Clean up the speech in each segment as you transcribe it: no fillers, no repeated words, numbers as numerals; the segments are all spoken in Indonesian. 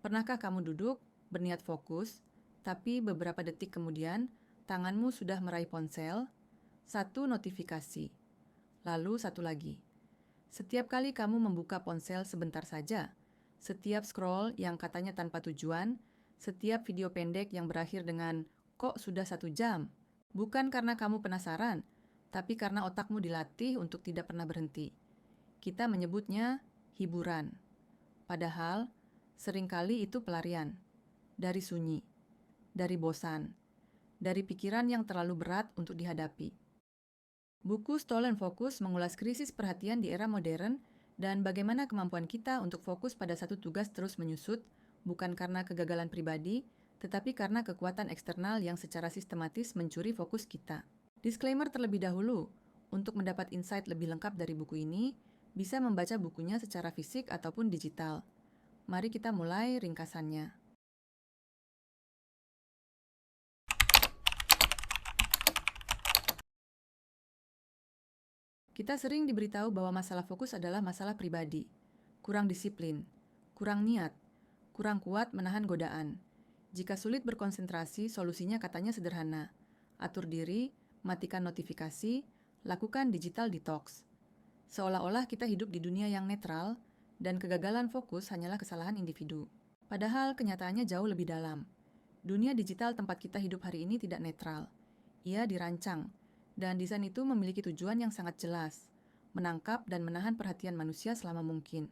Pernahkah kamu duduk, berniat fokus, tapi beberapa detik kemudian tanganmu sudah meraih ponsel, satu notifikasi, lalu satu lagi. Setiap kali kamu membuka ponsel sebentar saja, setiap scroll yang katanya tanpa tujuan, setiap video pendek yang berakhir dengan "kok sudah 1 jam?" Bukan karena kamu penasaran, tapi karena otakmu dilatih untuk tidak pernah berhenti. Kita menyebutnya hiburan. Padahal, seringkali itu pelarian. Dari sunyi, dari bosan, dari pikiran yang terlalu berat untuk dihadapi. Buku Stolen Focus mengulas krisis perhatian di era modern dan bagaimana kemampuan kita untuk fokus pada satu tugas terus menyusut, bukan karena kegagalan pribadi, tetapi karena kekuatan eksternal yang secara sistematis mencuri fokus kita. Disclaimer terlebih dahulu, untuk mendapat insight lebih lengkap dari buku ini, bisa membaca bukunya secara fisik ataupun digital. Mari kita mulai ringkasannya. Kita sering diberitahu bahwa masalah fokus adalah masalah pribadi, kurang disiplin, kurang niat, kurang kuat menahan godaan. Jika sulit berkonsentrasi, solusinya katanya sederhana. Atur diri, matikan notifikasi, lakukan digital detox. Seolah-olah kita hidup di dunia yang netral, dan kegagalan fokus hanyalah kesalahan individu. Padahal kenyataannya jauh lebih dalam. Dunia digital tempat kita hidup hari ini tidak netral. Ia dirancang, dan desain itu memiliki tujuan yang sangat jelas, menangkap dan menahan perhatian manusia selama mungkin.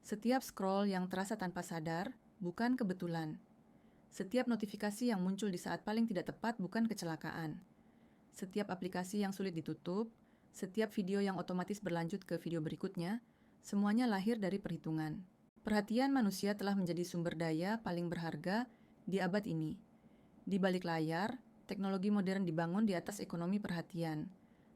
Setiap scroll yang terasa tanpa sadar bukan kebetulan. Setiap notifikasi yang muncul di saat paling tidak tepat bukan kecelakaan. Setiap aplikasi yang sulit ditutup, setiap video yang otomatis berlanjut ke video berikutnya, semuanya lahir dari perhitungan. Perhatian manusia telah menjadi sumber daya paling berharga di abad ini. Di balik layar, teknologi modern dibangun di atas ekonomi perhatian.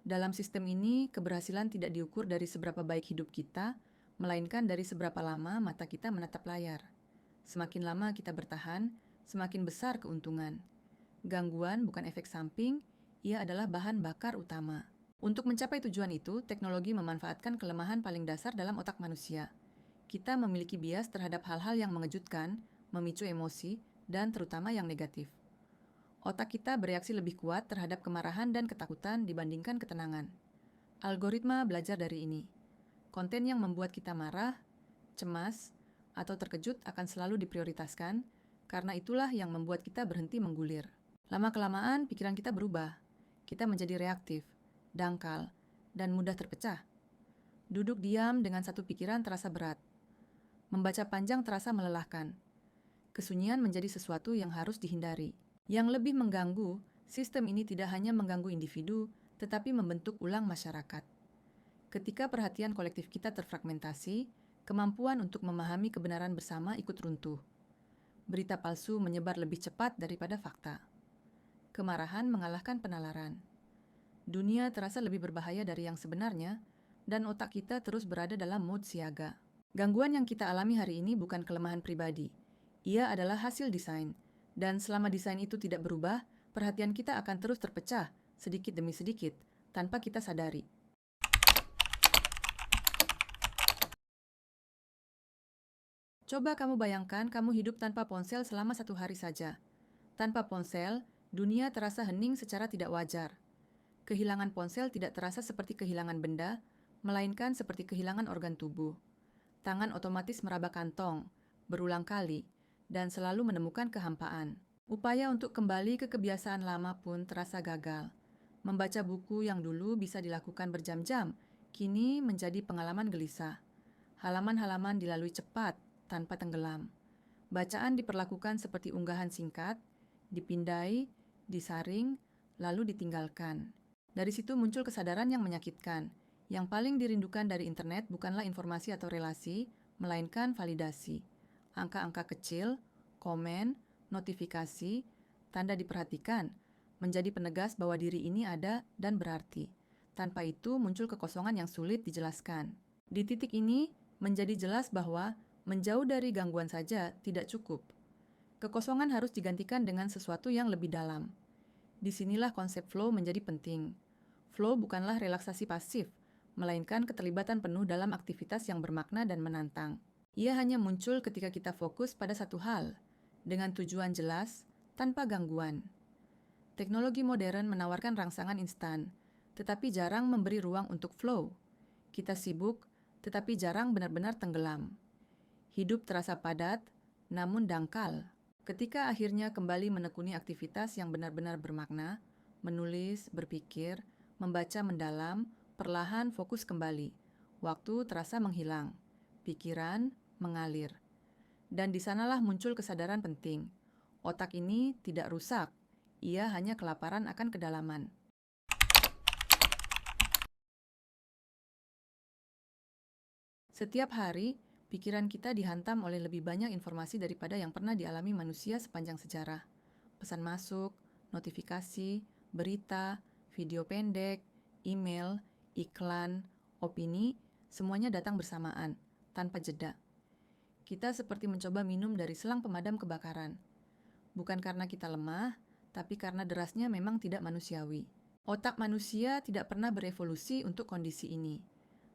Dalam sistem ini, keberhasilan tidak diukur dari seberapa baik hidup kita, melainkan dari seberapa lama mata kita menatap layar. Semakin lama kita bertahan, semakin besar keuntungan. Gangguan bukan efek samping, ia adalah bahan bakar utama. Untuk mencapai tujuan itu, teknologi memanfaatkan kelemahan paling dasar dalam otak manusia. Kita memiliki bias terhadap hal-hal yang mengejutkan, memicu emosi, dan terutama yang negatif. Otak kita bereaksi lebih kuat terhadap kemarahan dan ketakutan dibandingkan ketenangan. Algoritma belajar dari ini. Konten yang membuat kita marah, cemas, atau terkejut akan selalu diprioritaskan, karena itulah yang membuat kita berhenti menggulir. Lama-kelamaan, pikiran kita berubah. Kita menjadi reaktif, dangkal, dan mudah terpecah. Duduk diam dengan satu pikiran terasa berat. Membaca panjang terasa melelahkan. Kesunyian menjadi sesuatu yang harus dihindari. Yang lebih mengganggu, sistem ini tidak hanya mengganggu individu, tetapi membentuk ulang masyarakat. Ketika perhatian kolektif kita terfragmentasi, kemampuan untuk memahami kebenaran bersama ikut runtuh. Berita palsu menyebar lebih cepat daripada fakta. Kemarahan mengalahkan penalaran. Dunia terasa lebih berbahaya dari yang sebenarnya, dan otak kita terus berada dalam mode siaga. Gangguan yang kita alami hari ini bukan kelemahan pribadi. Ia adalah hasil desain, dan selama desain itu tidak berubah, perhatian kita akan terus terpecah, sedikit demi sedikit, tanpa kita sadari. Coba kamu bayangkan kamu hidup tanpa ponsel selama 1 hari saja. Tanpa ponsel, dunia terasa hening secara tidak wajar. Kehilangan ponsel tidak terasa seperti kehilangan benda, melainkan seperti kehilangan organ tubuh. Tangan otomatis meraba kantong, berulang kali, dan selalu menemukan kehampaan. Upaya untuk kembali ke kebiasaan lama pun terasa gagal. Membaca buku yang dulu bisa dilakukan berjam-jam, kini menjadi pengalaman gelisah. Halaman-halaman dilalui cepat, tanpa tenggelam. Bacaan diperlakukan seperti unggahan singkat, dipindai, disaring, lalu ditinggalkan. Dari situ muncul kesadaran yang menyakitkan. Yang paling dirindukan dari internet bukanlah informasi atau relasi, melainkan validasi. Angka-angka kecil, komen, notifikasi, tanda diperhatikan, menjadi penegas bahwa diri ini ada dan berarti. Tanpa itu muncul kekosongan yang sulit dijelaskan. Di titik ini, menjadi jelas bahwa menjauh dari gangguan saja tidak cukup. Kekosongan harus digantikan dengan sesuatu yang lebih dalam. Disinilah konsep flow menjadi penting. Flow bukanlah relaksasi pasif, melainkan keterlibatan penuh dalam aktivitas yang bermakna dan menantang. Ia hanya muncul ketika kita fokus pada satu hal, dengan tujuan jelas, tanpa gangguan. Teknologi modern menawarkan rangsangan instan, tetapi jarang memberi ruang untuk flow. Kita sibuk, tetapi jarang benar-benar tenggelam. Hidup terasa padat, namun dangkal. Ketika akhirnya kembali menekuni aktivitas yang benar-benar bermakna, menulis, berpikir, membaca mendalam, perlahan fokus kembali. Waktu terasa menghilang, pikiran mengalir. Dan di sanalah muncul kesadaran penting. Otak ini tidak rusak, ia hanya kelaparan akan kedalaman. Setiap hari, pikiran kita dihantam oleh lebih banyak informasi daripada yang pernah dialami manusia sepanjang sejarah. Pesan masuk, notifikasi, berita, video pendek, email, iklan, opini, semuanya datang bersamaan, tanpa jeda. Kita seperti mencoba minum dari selang pemadam kebakaran. Bukan karena kita lemah, tapi karena derasnya memang tidak manusiawi. Otak manusia tidak pernah berevolusi untuk kondisi ini.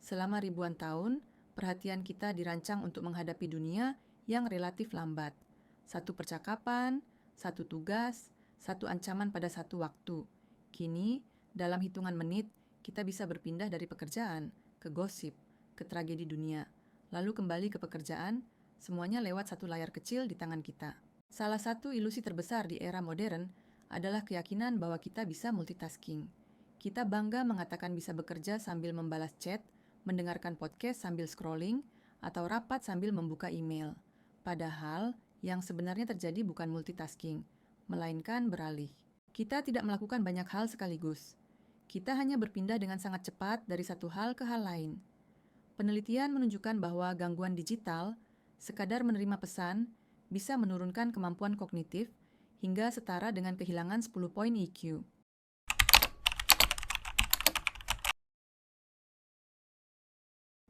Selama ribuan tahun, perhatian kita dirancang untuk menghadapi dunia yang relatif lambat. Satu percakapan, satu tugas, satu ancaman pada satu waktu. Kini, dalam hitungan menit, kita bisa berpindah dari pekerjaan ke gosip, ke tragedi dunia, lalu kembali ke pekerjaan, semuanya lewat satu layar kecil di tangan kita. Salah satu ilusi terbesar di era modern adalah keyakinan bahwa kita bisa multitasking. Kita bangga mengatakan bisa bekerja sambil membalas chat, mendengarkan podcast sambil scrolling, atau rapat sambil membuka email. Padahal, yang sebenarnya terjadi bukan multitasking, melainkan beralih. Kita tidak melakukan banyak hal sekaligus. Kita hanya berpindah dengan sangat cepat dari satu hal ke hal lain. Penelitian menunjukkan bahwa gangguan digital, sekadar menerima pesan, bisa menurunkan kemampuan kognitif hingga setara dengan kehilangan 10 poin IQ.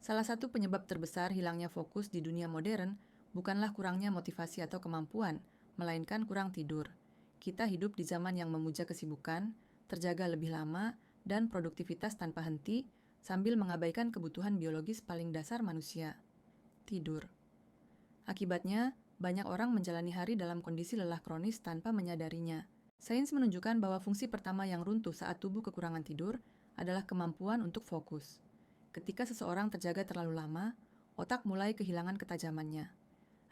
Salah satu penyebab terbesar hilangnya fokus di dunia modern bukanlah kurangnya motivasi atau kemampuan, melainkan kurang tidur. Kita hidup di zaman yang memuja kesibukan, terjaga lebih lama, dan produktivitas tanpa henti, sambil mengabaikan kebutuhan biologis paling dasar manusia, tidur. Akibatnya, banyak orang menjalani hari dalam kondisi lelah kronis tanpa menyadarinya. Sains menunjukkan bahwa fungsi pertama yang runtuh saat tubuh kekurangan tidur adalah kemampuan untuk fokus. Ketika seseorang terjaga terlalu lama, otak mulai kehilangan ketajamannya.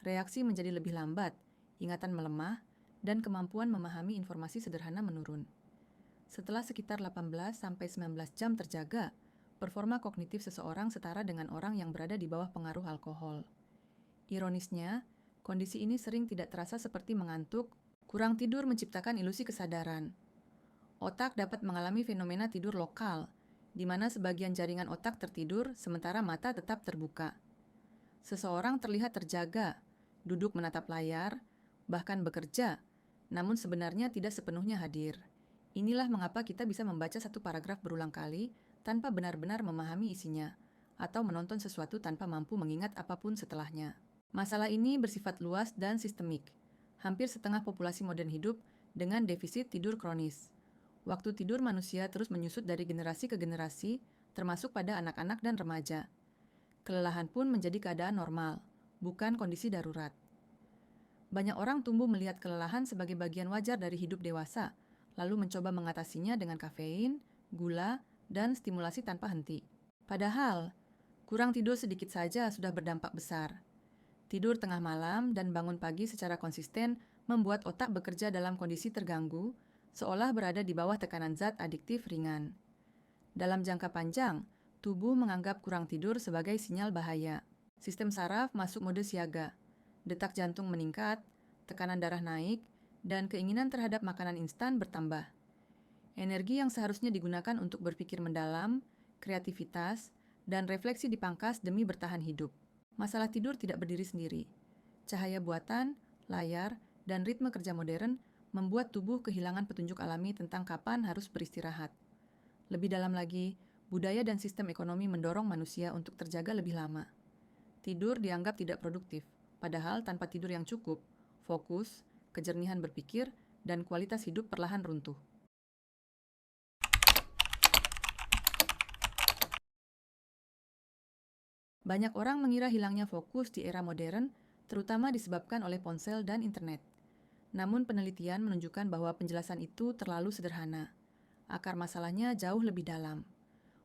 Reaksi menjadi lebih lambat, ingatan melemah, dan kemampuan memahami informasi sederhana menurun. Setelah sekitar 18-19 jam terjaga, performa kognitif seseorang setara dengan orang yang berada di bawah pengaruh alkohol. Ironisnya, kondisi ini sering tidak terasa seperti mengantuk. Kurang tidur menciptakan ilusi kesadaran. Otak dapat mengalami fenomena tidur lokal, di mana sebagian jaringan otak tertidur sementara mata tetap terbuka. Seseorang terlihat terjaga, duduk menatap layar, bahkan bekerja, namun sebenarnya tidak sepenuhnya hadir. Inilah mengapa kita bisa membaca satu paragraf berulang kali tanpa benar-benar memahami isinya, atau menonton sesuatu tanpa mampu mengingat apapun setelahnya. Masalah ini bersifat luas dan sistemik. Hampir setengah populasi modern hidup dengan defisit tidur kronis. Waktu tidur manusia terus menyusut dari generasi ke generasi, termasuk pada anak-anak dan remaja. Kelelahan pun menjadi keadaan normal, bukan kondisi darurat. Banyak orang tumbuh melihat kelelahan sebagai bagian wajar dari hidup dewasa, lalu mencoba mengatasinya dengan kafein, gula, dan stimulasi tanpa henti. Padahal, kurang tidur sedikit saja sudah berdampak besar. Tidur tengah malam dan bangun pagi secara konsisten membuat otak bekerja dalam kondisi terganggu, seolah berada di bawah tekanan zat adiktif ringan. Dalam jangka panjang, tubuh menganggap kurang tidur sebagai sinyal bahaya. Sistem saraf masuk mode siaga, detak jantung meningkat, tekanan darah naik, dan keinginan terhadap makanan instan bertambah. Energi yang seharusnya digunakan untuk berpikir mendalam, kreativitas, dan refleksi dipangkas demi bertahan hidup. Masalah tidur tidak berdiri sendiri. Cahaya buatan, layar, dan ritme kerja modern membuat tubuh kehilangan petunjuk alami tentang kapan harus beristirahat. Lebih dalam lagi, budaya dan sistem ekonomi mendorong manusia untuk terjaga lebih lama. Tidur dianggap tidak produktif, padahal tanpa tidur yang cukup, fokus, kejernihan berpikir, dan kualitas hidup perlahan runtuh. Banyak orang mengira hilangnya fokus di era modern, terutama disebabkan oleh ponsel dan internet. Namun penelitian menunjukkan bahwa penjelasan itu terlalu sederhana. Akar masalahnya jauh lebih dalam.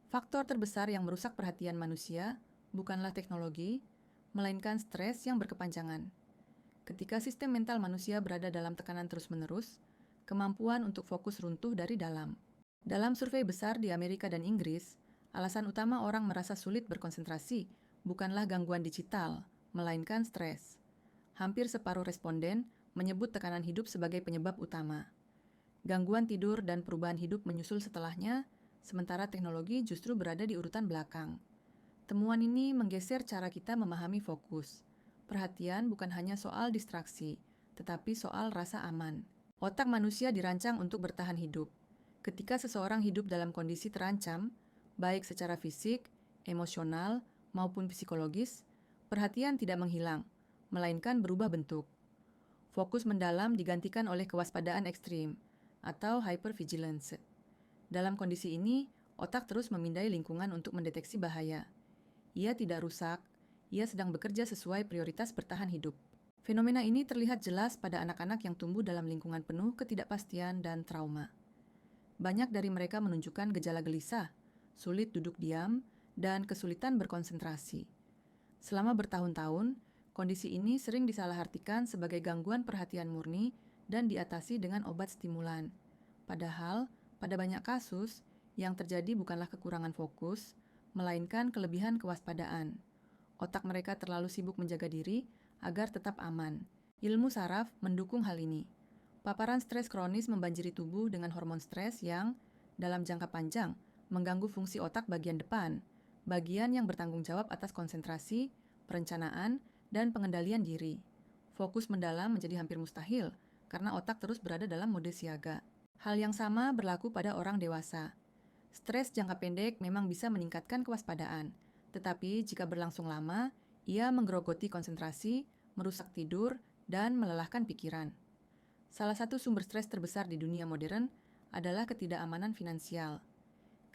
Faktor terbesar yang merusak perhatian manusia bukanlah teknologi, melainkan stres yang berkepanjangan. Ketika sistem mental manusia berada dalam tekanan terus-menerus, kemampuan untuk fokus runtuh dari dalam. Dalam survei besar di Amerika dan Inggris, alasan utama orang merasa sulit berkonsentrasi bukanlah gangguan digital, melainkan stres. Hampir separuh responden menyebut tekanan hidup sebagai penyebab utama. Gangguan tidur dan perubahan hidup menyusul setelahnya, sementara teknologi justru berada di urutan belakang. Temuan ini menggeser cara kita memahami fokus. Perhatian bukan hanya soal distraksi, tetapi soal rasa aman. Otak manusia dirancang untuk bertahan hidup. Ketika seseorang hidup dalam kondisi terancam, baik secara fisik, emosional, maupun psikologis, perhatian tidak menghilang, melainkan berubah bentuk. Fokus mendalam digantikan oleh kewaspadaan ekstrim, atau hypervigilance. Dalam kondisi ini, otak terus memindai lingkungan untuk mendeteksi bahaya. Ia tidak rusak, ia sedang bekerja sesuai prioritas bertahan hidup. Fenomena ini terlihat jelas pada anak-anak yang tumbuh dalam lingkungan penuh ketidakpastian dan trauma. Banyak dari mereka menunjukkan gejala gelisah, sulit duduk diam, dan kesulitan berkonsentrasi. Selama bertahun-tahun, kondisi ini sering disalahartikan sebagai gangguan perhatian murni dan diatasi dengan obat stimulan. Padahal, pada banyak kasus, yang terjadi bukanlah kekurangan fokus, melainkan kelebihan kewaspadaan. Otak mereka terlalu sibuk menjaga diri agar tetap aman. Ilmu saraf mendukung hal ini. Paparan stres kronis membanjiri tubuh dengan hormon stres yang, dalam jangka panjang, mengganggu fungsi otak bagian depan, bagian yang bertanggung jawab atas konsentrasi, perencanaan, dan pengendalian diri. Fokus mendalam menjadi hampir mustahil karena otak terus berada dalam mode siaga. Hal yang sama berlaku pada orang dewasa. Stres jangka pendek memang bisa meningkatkan kewaspadaan, tetapi jika berlangsung lama, ia menggerogoti konsentrasi, merusak tidur, dan melelahkan pikiran. Salah satu sumber stres terbesar di dunia modern adalah ketidakamanan finansial.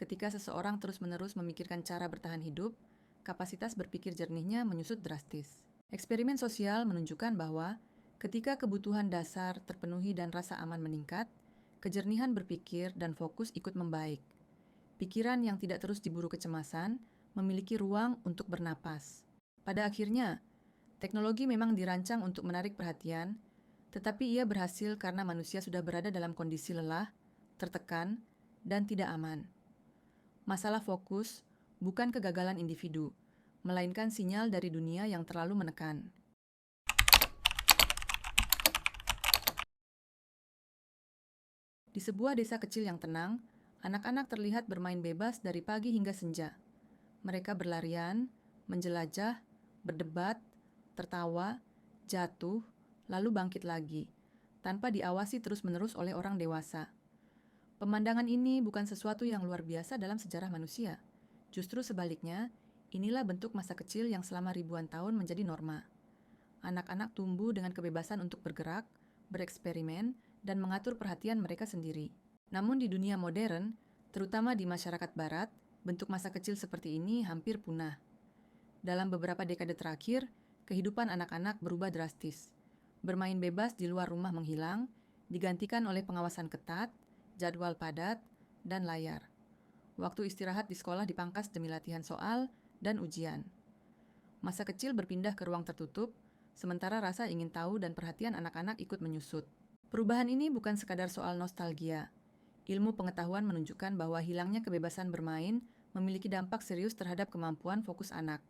Ketika seseorang terus-menerus memikirkan cara bertahan hidup, kapasitas berpikir jernihnya menyusut drastis. Eksperimen sosial menunjukkan bahwa ketika kebutuhan dasar terpenuhi dan rasa aman meningkat, kejernihan berpikir dan fokus ikut membaik. Pikiran yang tidak terus diburu kecemasan memiliki ruang untuk bernapas. Pada akhirnya, teknologi memang dirancang untuk menarik perhatian, tetapi ia berhasil karena manusia sudah berada dalam kondisi lelah, tertekan, dan tidak aman. Masalah fokus bukan kegagalan individu, melainkan sinyal dari dunia yang terlalu menekan. Di sebuah desa kecil yang tenang, anak-anak terlihat bermain bebas dari pagi hingga senja. Mereka berlarian, menjelajah, berdebat, tertawa, jatuh, lalu bangkit lagi, tanpa diawasi terus-menerus oleh orang dewasa. Pemandangan ini bukan sesuatu yang luar biasa dalam sejarah manusia. Justru sebaliknya, inilah bentuk masa kecil yang selama ribuan tahun menjadi norma. Anak-anak tumbuh dengan kebebasan untuk bergerak, bereksperimen, dan mengatur perhatian mereka sendiri. Namun di dunia modern, terutama di masyarakat barat, bentuk masa kecil seperti ini hampir punah. Dalam beberapa dekade terakhir, kehidupan anak-anak berubah drastis. Bermain bebas di luar rumah menghilang, digantikan oleh pengawasan ketat, jadwal padat, dan layar. Waktu istirahat di sekolah dipangkas demi latihan soal dan ujian. Masa kecil berpindah ke ruang tertutup, sementara rasa ingin tahu dan perhatian anak-anak ikut menyusut. Perubahan ini bukan sekadar soal nostalgia. Ilmu pengetahuan menunjukkan bahwa hilangnya kebebasan bermain memiliki dampak serius terhadap kemampuan fokus anak.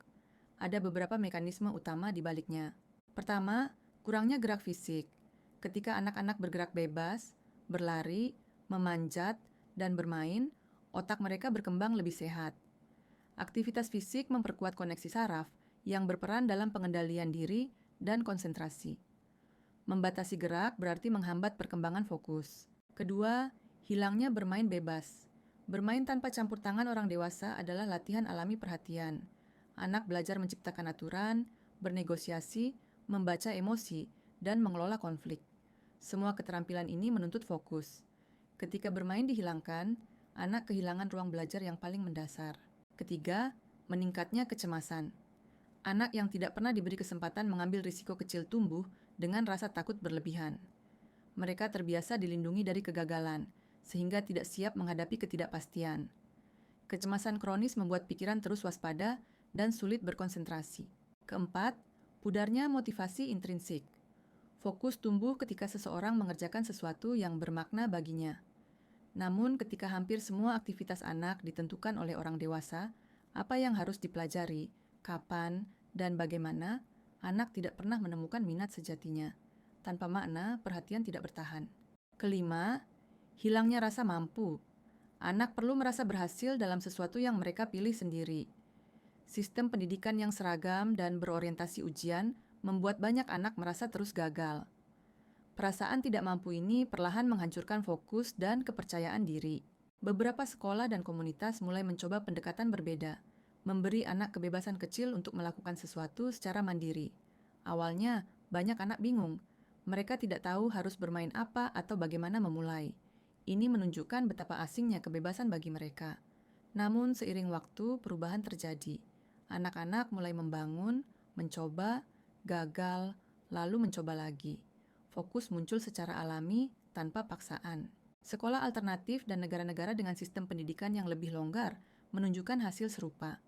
Ada beberapa mekanisme utama di baliknya. Pertama, kurangnya gerak fisik. Ketika anak-anak bergerak bebas, berlari, memanjat, dan bermain, otak mereka berkembang lebih sehat. Aktivitas fisik memperkuat koneksi saraf yang berperan dalam pengendalian diri dan konsentrasi. Membatasi gerak berarti menghambat perkembangan fokus. Kedua, hilangnya bermain bebas. Bermain tanpa campur tangan orang dewasa adalah latihan alami perhatian. Anak belajar menciptakan aturan, bernegosiasi, membaca emosi, dan mengelola konflik. Semua keterampilan ini menuntut fokus. Ketika bermain dihilangkan, anak kehilangan ruang belajar yang paling mendasar. Ketiga, meningkatnya kecemasan. Anak yang tidak pernah diberi kesempatan mengambil risiko kecil tumbuh dengan rasa takut berlebihan. Mereka terbiasa dilindungi dari kegagalan, sehingga tidak siap menghadapi ketidakpastian. Kecemasan kronis membuat pikiran terus waspada dan sulit berkonsentrasi. Keempat, pudarnya motivasi intrinsik. Fokus tumbuh ketika seseorang mengerjakan sesuatu yang bermakna baginya. Namun, ketika hampir semua aktivitas anak ditentukan oleh orang dewasa, apa yang harus dipelajari, kapan, dan bagaimana, anak tidak pernah menemukan minat sejatinya. Tanpa makna, perhatian tidak bertahan. Kelima, hilangnya rasa mampu. Anak perlu merasa berhasil dalam sesuatu yang mereka pilih sendiri. Sistem pendidikan yang seragam dan berorientasi ujian membuat banyak anak merasa terus gagal. Perasaan tidak mampu ini perlahan menghancurkan fokus dan kepercayaan diri. Beberapa sekolah dan komunitas mulai mencoba pendekatan berbeda, memberi anak kebebasan kecil untuk melakukan sesuatu secara mandiri. Awalnya, banyak anak bingung. Mereka tidak tahu harus bermain apa atau bagaimana memulai. Ini menunjukkan betapa asingnya kebebasan bagi mereka. Namun, seiring waktu, perubahan terjadi. Anak-anak mulai membangun, mencoba, gagal, lalu mencoba lagi. Fokus muncul secara alami tanpa paksaan. Sekolah alternatif dan negara-negara dengan sistem pendidikan yang lebih longgar menunjukkan hasil serupa.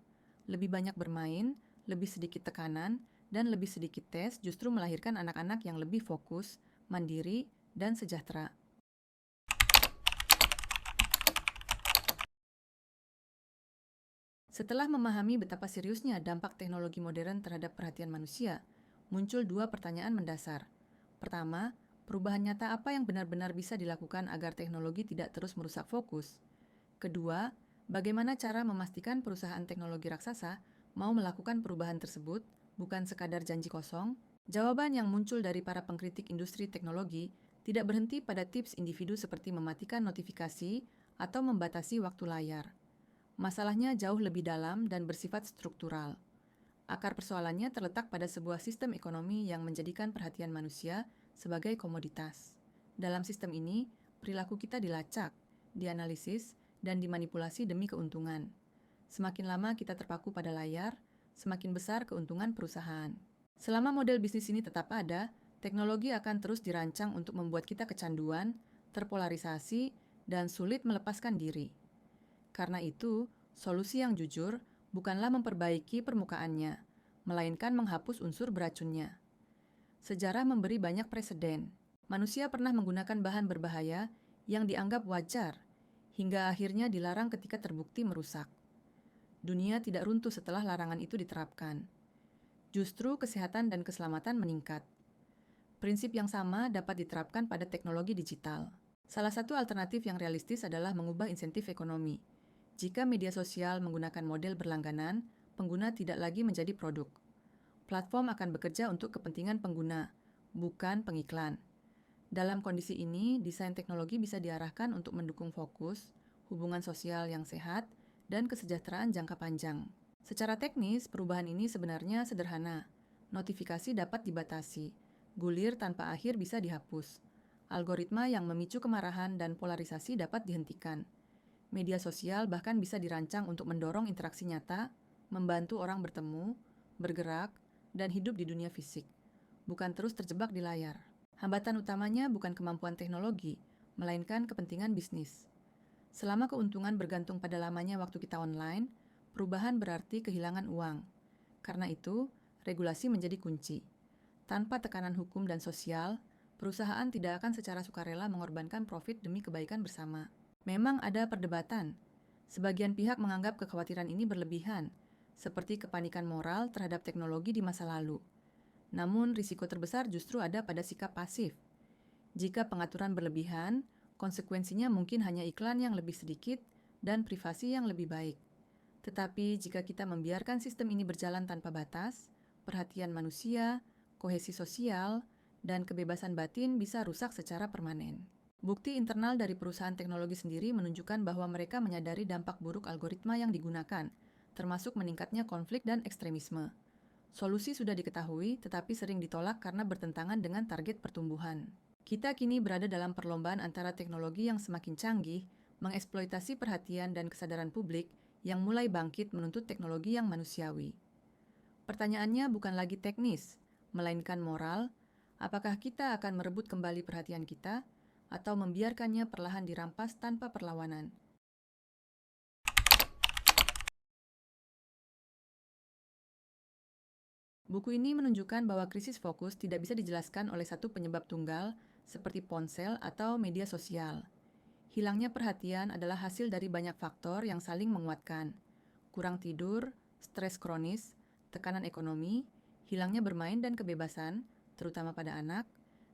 Lebih banyak bermain, lebih sedikit tekanan, dan lebih sedikit tes justru melahirkan anak-anak yang lebih fokus, mandiri, dan sejahtera. Setelah memahami betapa seriusnya dampak teknologi modern terhadap perhatian manusia, muncul dua pertanyaan mendasar. Pertama, perubahan nyata apa yang benar-benar bisa dilakukan agar teknologi tidak terus merusak fokus? Kedua, bagaimana cara memastikan perusahaan teknologi raksasa mau melakukan perubahan tersebut, bukan sekadar janji kosong? Jawaban yang muncul dari para pengkritik industri teknologi tidak berhenti pada tips individu seperti mematikan notifikasi atau membatasi waktu layar. Masalahnya jauh lebih dalam dan bersifat struktural. Akar persoalannya terletak pada sebuah sistem ekonomi yang menjadikan perhatian manusia sebagai komoditas. Dalam sistem ini, perilaku kita dilacak, dianalisis, dan dimanipulasi demi keuntungan. Semakin lama kita terpaku pada layar, semakin besar keuntungan perusahaan. Selama model bisnis ini tetap ada, teknologi akan terus dirancang untuk membuat kita kecanduan, terpolarisasi, dan sulit melepaskan diri. Karena itu, solusi yang jujur bukanlah memperbaiki permukaannya, melainkan menghapus unsur beracunnya. Sejarah memberi banyak preseden. Manusia pernah menggunakan bahan berbahaya yang dianggap wajar, hingga akhirnya dilarang ketika terbukti merusak. Dunia tidak runtuh setelah larangan itu diterapkan. Justru kesehatan dan keselamatan meningkat. Prinsip yang sama dapat diterapkan pada teknologi digital. Salah satu alternatif yang realistis adalah mengubah insentif ekonomi. Jika media sosial menggunakan model berlangganan, pengguna tidak lagi menjadi produk. Platform akan bekerja untuk kepentingan pengguna, bukan pengiklan. Dalam kondisi ini, desain teknologi bisa diarahkan untuk mendukung fokus, hubungan sosial yang sehat, dan kesejahteraan jangka panjang. Secara teknis, perubahan ini sebenarnya sederhana. Notifikasi dapat dibatasi, gulir tanpa akhir bisa dihapus. Algoritma yang memicu kemarahan dan polarisasi dapat dihentikan. Media sosial bahkan bisa dirancang untuk mendorong interaksi nyata, membantu orang bertemu, bergerak, dan hidup di dunia fisik, bukan terus terjebak di layar. Hambatan utamanya bukan kemampuan teknologi, melainkan kepentingan bisnis. Selama keuntungan bergantung pada lamanya waktu kita online, perubahan berarti kehilangan uang. Karena itu, regulasi menjadi kunci. Tanpa tekanan hukum dan sosial, perusahaan tidak akan secara sukarela mengorbankan profit demi kebaikan bersama. Memang ada perdebatan. Sebagian pihak menganggap kekhawatiran ini berlebihan, seperti kepanikan moral terhadap teknologi di masa lalu. Namun, risiko terbesar justru ada pada sikap pasif. Jika pengaturan berlebihan, konsekuensinya mungkin hanya iklan yang lebih sedikit dan privasi yang lebih baik. Tetapi jika kita membiarkan sistem ini berjalan tanpa batas, perhatian manusia, kohesi sosial, dan kebebasan batin bisa rusak secara permanen. Bukti internal dari perusahaan teknologi sendiri menunjukkan bahwa mereka menyadari dampak buruk algoritma yang digunakan, termasuk meningkatnya konflik dan ekstremisme. Solusi sudah diketahui, tetapi sering ditolak karena bertentangan dengan target pertumbuhan. Kita kini berada dalam perlombaan antara teknologi yang semakin canggih, mengeksploitasi perhatian dan kesadaran publik yang mulai bangkit menuntut teknologi yang manusiawi. Pertanyaannya bukan lagi teknis, melainkan moral. Apakah kita akan merebut kembali perhatian kita atau membiarkannya perlahan dirampas tanpa perlawanan? Buku ini menunjukkan bahwa krisis fokus tidak bisa dijelaskan oleh satu penyebab tunggal seperti ponsel atau media sosial. Hilangnya perhatian adalah hasil dari banyak faktor yang saling menguatkan. Kurang tidur, stres kronis, tekanan ekonomi, hilangnya bermain dan kebebasan, terutama pada anak,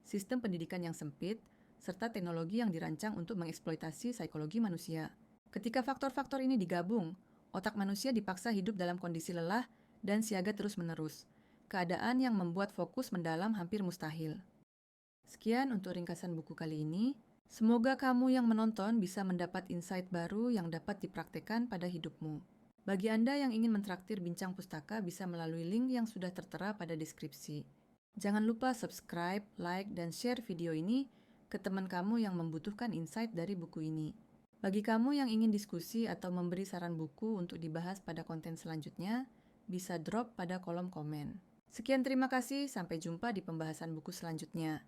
sistem pendidikan yang sempit, serta teknologi yang dirancang untuk mengeksploitasi psikologi manusia. Ketika faktor-faktor ini digabung, otak manusia dipaksa hidup dalam kondisi lelah dan siaga terus-menerus. Keadaan yang membuat fokus mendalam hampir mustahil. Sekian untuk ringkasan buku kali ini. Semoga kamu yang menonton bisa mendapat insight baru yang dapat dipraktekkan pada hidupmu. Bagi Anda yang ingin mentraktir bincang pustaka bisa melalui link yang sudah tertera pada deskripsi. Jangan lupa subscribe, like, dan share video ini ke teman kamu yang membutuhkan insight dari buku ini. Bagi kamu yang ingin diskusi atau memberi saran buku untuk dibahas pada konten selanjutnya, bisa drop pada kolom komen. Sekian terima kasih, sampai jumpa di pembahasan buku selanjutnya.